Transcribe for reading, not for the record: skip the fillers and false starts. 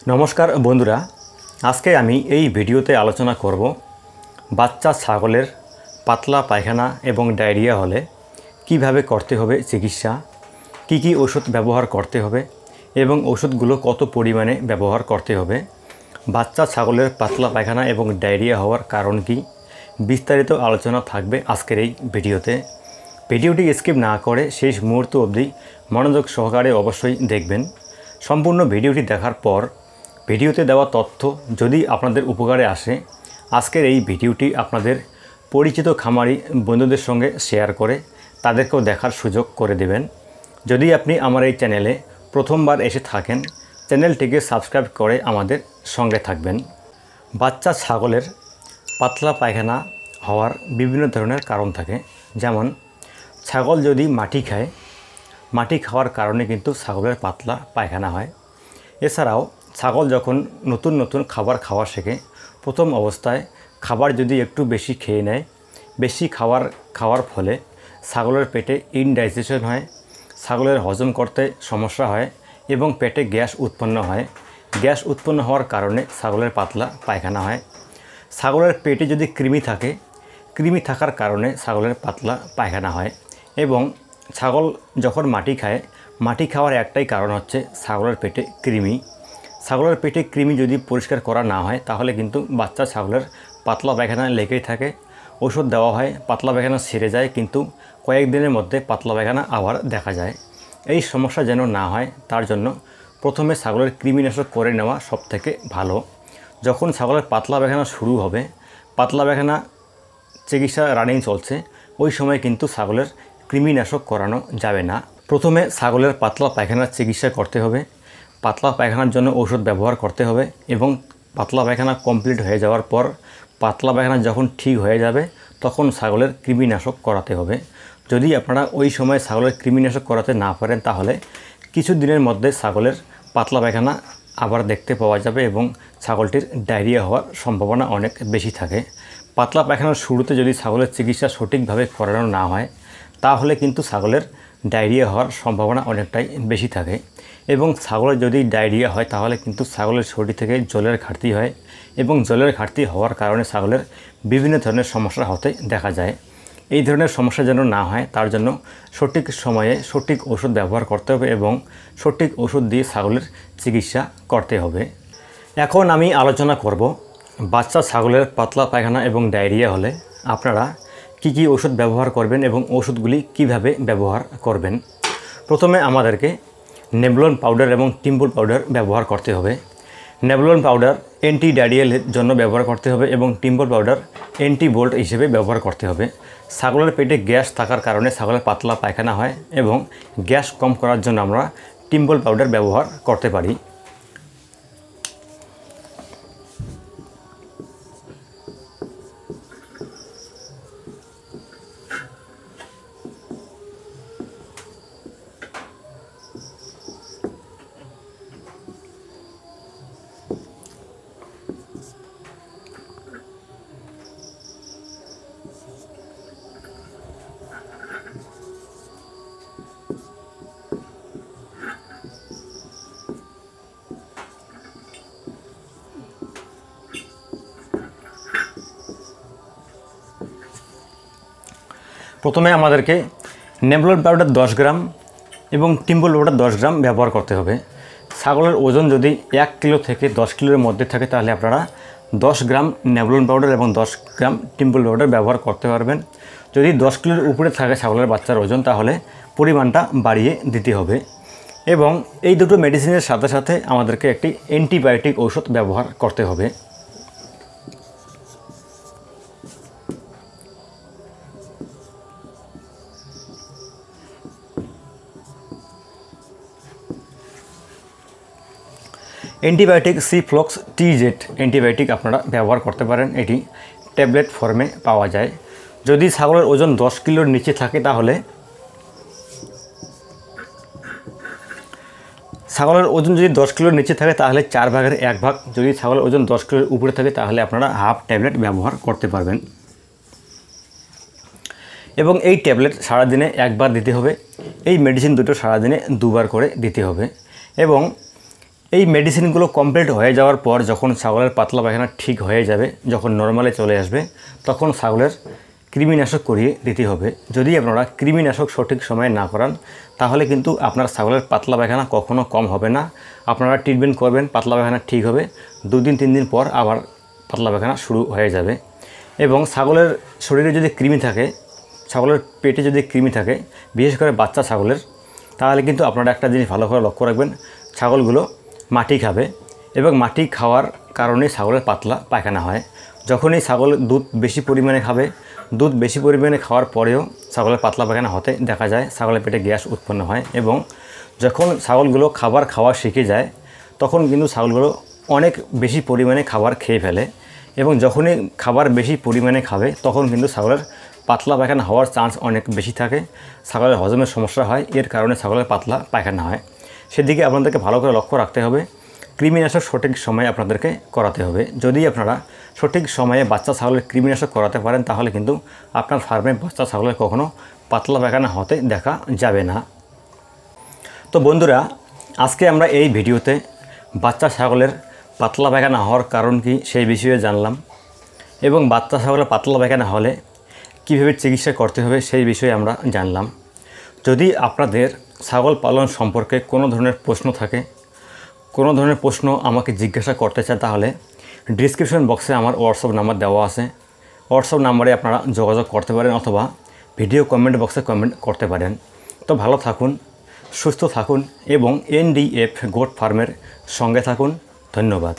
नमस्कार बंधुरा आज के आमी এই ভিডিওতে आलोचना करब বাচ্চা ছাগলের পাতলা পায়খানা এবং ডায়রিয়া হলে কিভাবে করতে হবে চিকিৎসা কি ওষুধ ব্যবহার করতে হবে এবং ওষুধগুলো কত পরিমাণে ব্যবহার করতে হবে বাচ্চা ছাগলের পাতলা পায়খানা এবং ডায়রিয়া হওয়ার কারণ কি বিস্তারিত আলোচনা থাকবে আজকের এই ভিডিওতে। ভিডিওটি স্কিপ না করে শেষ মুহূর্ত অবধি মনোযোগ সহকারে অবশ্যই দেখবেন। সম্পূর্ণ ভিডিওটি দেখার পর ভিডিওতে দেওয়া তথ্য যদি আপনাদের উপকারে আসে আজকের এই ভিডিওটি আপনাদের পরিচিত খামারি বন্ধুদের সঙ্গে শেয়ার করে তাদেরকেও দেখার সুযোগ করে দেবেন। যদি আপনি আমার এই চ্যানেলে প্রথমবার এসে থাকেন চ্যানেলটিকে সাবস্ক্রাইব করে আমাদের সঙ্গে থাকবেন। বাচ্চা ছাগলের পাতলা পায়খানা হওয়ার বিভিন্ন ধরনের কারণ থাকে, যেমন ছাগল যদি মাটি খায়, মাটি খাওয়ার কারণে কিন্তু ছাগলের পাতলা পায়খানা হয়। এছাড়াও ছাগল যখন নতুন নতুন খাবার খাওয়া শেখে প্রথম অবস্থায় খাবার যদি একটু বেশি খেয়ে নেয়, বেশি খাওয়ার ফলে ছাগলের পেটে ইনডাইজেশন হয়, ছাগলের হজম করতে সমস্যা হয় এবং পেটে গ্যাস উৎপন্ন হয়। গ্যাস উৎপন্ন হওয়ার কারণে ছাগলের পাতলা পায়খানা হয়। ছাগলের পেটে যদি কৃমি থাকে, কৃমি থাকার কারণে ছাগলের পাতলা পায়খানা হয়। এবং ছাগল যখন মাটি খায়, মাটি খাওয়ার একটাই কারণ হচ্ছে ছাগলের পেটে কৃমি। ছাগলের পেটে কৃমি যদি পরিষ্কার করা না হয় তাহলে কিন্তু বাচ্চা ছাগলের পাতলা পায়খানা লেগেই থাকে। ওষুধ দেওয়া হয়, পাতলা পায়খানা সেরে যায়, কিন্তু কয়েকদিনের মধ্যে পাতলা পায়খানা আবার দেখা যায়। এই সমস্যা যেন না হয় তার জন্য প্রথমে ছাগলের কৃমিনাশক করে নেওয়া সবথেকে ভালো। যখন ছাগলের পাতলা পায়খানা শুরু হবে, পাতলা পায়খানা চিকিৎসা রানিং চলছে, ওই সময় কিন্তু ছাগলের কৃমিনাশক করানো যাবে না। প্রথমে ছাগলের পাতলা পায়খানার চিকিৎসা করতে হবে, পাতলা পায়খানার জন্য ওষুধ ব্যবহার করতে হবে এবং পাতলা পায়খানা কমপ্লিট হয়ে যাওয়ার পর পাতলা পায়খানা যখন ঠিক হয়ে যাবে তখন ছাগলের কৃমিনাশক করাতে হবে। যদি আপনারা ওই সময় ছাগলের কৃমিনাশক করাতে না পারেন তাহলে কিছু দিনের মধ্যে ছাগলের পাতলা পায়খানা আবার দেখতে পাওয়া যাবে এবং ছাগলটির ডায়রিয়া হওয়ার সম্ভাবনা অনেক বেশি থাকে। পাতলা পায়খানার শুরুতে যদি ছাগলের চিকিৎসা সঠিকভাবে করানো না হয় তাহলে কিন্তু ছাগলের ডায়রিয়া হওয়ার সম্ভাবনা অনেকটাই বেশি থাকে। এবং ছাগলের যদি ডায়রিয়া হয় তাহলে কিন্তু ছাগলের শরীর থেকে জলের ঘাটতি হয় এবং জলের ঘাটতি হওয়ার কারণে ছাগলের বিভিন্ন ধরনের সমস্যা হতে দেখা যায়। এই ধরনের সমস্যা যেন না হয় তার জন্য সঠিক সময়ে সঠিক ওষুধ ব্যবহার করতে হবে এবং সঠিক ওষুধ দিয়ে ছাগলের চিকিৎসা করতে হবে। এখন আমি আলোচনা করব বাচ্চা ছাগলের পাতলা পায়খানা এবং ডায়রিয়া হলে আপনারা কি ওষুধ ব্যবহার করবেন এবং ওষুধগুলি কিভাবে ব্যবহার করবেন। প্রথমে আমাদেরকে নেবুলন পাউডার এবং টিম্বল পাউডার ব্যবহার করতে হবে। নেবুলন পাউডার অ্যান্টি ডায়রিয়ার জন্য ব্যবহার করতে হবে এবং টিম্বল পাউডার অ্যান্টিবোল্ট হিসেবে ব্যবহার করতে হবে। ছাগলের পেটে গ্যাস থাকার কারণে ছাগলের পাতলা পায়খানা হয় এবং গ্যাস কম করার জন্য আমরা টিম্বল পাউডার ব্যবহার করতে পারি। প্রথমে আমাদেরকে নেবুলন পাউডার 10 গ্রাম এবং টিম্বল পাউডার 10 গ্রাম ব্যবহার করতে হবে। ছাগলের ওজন যদি 1 কিলো থেকে 10 কিলোর মধ্যে থাকে তাহলে আপনারা 10 গ্রাম নেবুলন পাউডার এবং 10 গ্রাম টিম্বল পাউডার ব্যবহার করতে পারবেন। যদি 10 কিলোর উপরে থাকে ছাগলের বাচ্চার ওজন তাহলে পরিমাণটা বাড়িয়ে দিতে হবে। এবং এই দুটো মেডিসিনের সাথে সাথে আমাদেরকে একটি অ্যান্টিবায়োটিক ঔষধ ব্যবহার করতে হবে। অ্যান্টিবায়োটিক সিফ্লক্স টিজেড অ্যান্টিবায়োটিক আপনারা ব্যবহার করতে পারেন। এটি ট্যাবলেট ফর্মে পাওয়া যায়। যদি ছাগলের ওজন 10 কিলোর নিচে থাকে তাহলে ছাগলের ওজন যদি 10 কিলোর নিচে থাকে তাহলে 4 ভাগের 1 ভাগ, যদি ছাগলের ওজন 10 কিলোর উপরে থাকে তাহলে আপনারা হাফ ট্যাবলেট ব্যবহার করতে পারবেন। এবং এই ট্যাবলেট সারাদিনে একবার দিতে হবে। এই মেডিসিন দুটো সারাদিনে দুবার করে দিতে হবে। এবং এই মেডিসিনগুলো কমপ্লিট হয়ে যাওয়ার পর যখন ছাগলের পাতলা পায়খানা ঠিক হয়ে যাবে, যখন নর্মালে চলে আসবে, তখন ছাগলের কৃমিনাশক করিয়ে দিতে হবে। যদি আপনারা কৃমিনাশক সঠিক সময়ে না করান তাহলে কিন্তু আপনার ছাগলের পাতলা পায়খানা কখনো কম হবে না। আপনারা ট্রিটমেন্ট করবেন, পাতলা পায়খানা ঠিক হবে, 2 দিন 3 দিন পর আবার পাতলা পায়খানা শুরু হয়ে যাবে। এবং ছাগলের শরীরে যদি কৃমি থাকে, ছাগলের পেটে যদি কৃমি থাকে, বিশেষ করে বাচ্চা ছাগলের, তাহলে কিন্তু আপনারা একটা জিনিস ভালো করে লক্ষ্য রাখবেন, ছাগলগুলো মাটি খাবে এবং মাটি খাওয়ার কারণে ছাগলের পাতলা পায়খানা হয়। যখনই ছাগল দুধ বেশি পরিমাণে খাবে, দুধ বেশি পরিমাণে খাওয়ার পরেও ছাগলের পাতলা পায়খানা হতে দেখা যায়, ছাগলের পেটে গ্যাস উৎপন্ন হয়। এবং যখন ছাগলগুলো খাবার খাওয়া শিখে যায় তখন কিন্তু ছাগলগুলো অনেক বেশি পরিমাণে খাবার খেয়ে ফেলে এবং যখনই খাবার বেশি পরিমাণে খাবে তখন কিন্তু ছাগলের পাতলা পায়খানা হওয়ার চান্স অনেক বেশি থাকে, ছাগলের হজমের সমস্যা হয়, এর কারণে ছাগলের পাতলা পায়খানা হয়। সেদিকে আপনাদেরকে ভালো করে লক্ষ্য রাখতে হবে, কৃমিনাশক সঠিক সময়ে আপনাদেরকে করাতে হবে। যদি আপনারা সঠিক সময়ে বাচ্চা ছাগলের কৃমিনাশক করাতে পারেন তাহলে কিন্তু আপনার ফার্মে বাচ্চা ছাগলের কখনো পাতলা পায়খানা হতে দেখা যাবে না। তো বন্ধুরা, আজকে আমরা এই ভিডিওতে বাচ্চা ছাগলের পাতলা পায়খানা হওয়ার কারণ কি সেই বিষয়ে জানলাম এবং বাচ্চা ছাগলের পাতলা পায়খানা হলে কীভাবে চিকিৎসা করতে হবে সেই বিষয়ে আমরা জানলাম। যদি আপনাদের ছাগল পালন সম্পর্কে কোনো ধরনের প্রশ্ন থাকে, কোনো ধরনের প্রশ্ন আমাকে জিজ্ঞাসা করতে চান, তাহলে ডিসক্রিপশন বক্সে আমার হোয়াটসঅ্যাপ নাম্বার দেওয়া আছে, হোয়াটসঅ্যাপ নাম্বারে আপনারা যোগাযোগ করতে পারেন অথবা ভিডিও কমেন্ট বক্সে কমেন্ট করতে পারেন। তো ভালো থাকুন, সুস্থ থাকুন এবং NDF গোট ফার্মের সঙ্গে থাকুন। ধন্যবাদ।